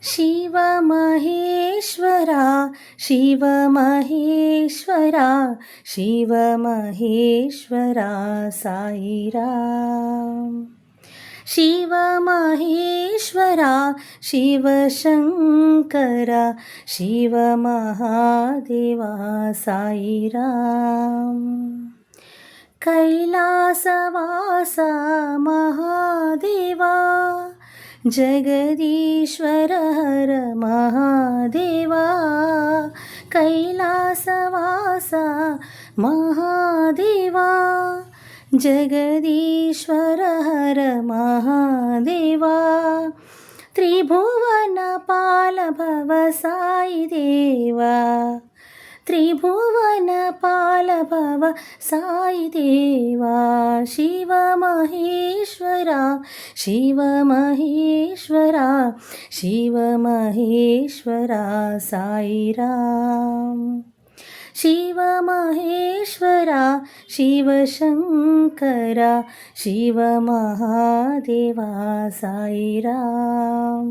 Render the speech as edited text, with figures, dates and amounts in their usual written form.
शिवमहेश्वरा शिवमहेश्वरा शिवमहेश्वरा साईराम शिवमहेश्वरा शिवशङ्करा शिवमहादेवा साईराम कैलासवासा महादेवा जगदीश्वर हर महादेवा कैलासवासा महादेवा जगदीश्वर हर महादेवा त्रिभुवनपाल भव साई देवा त्रिभुवनपाल भव साई देवा शिवमहेश्वरा शिवमहेश्वरा शिवमहेश्वरा साईराम शिवमहेश्वरा शिवशङ्करा शिवमहादेवा साईराम।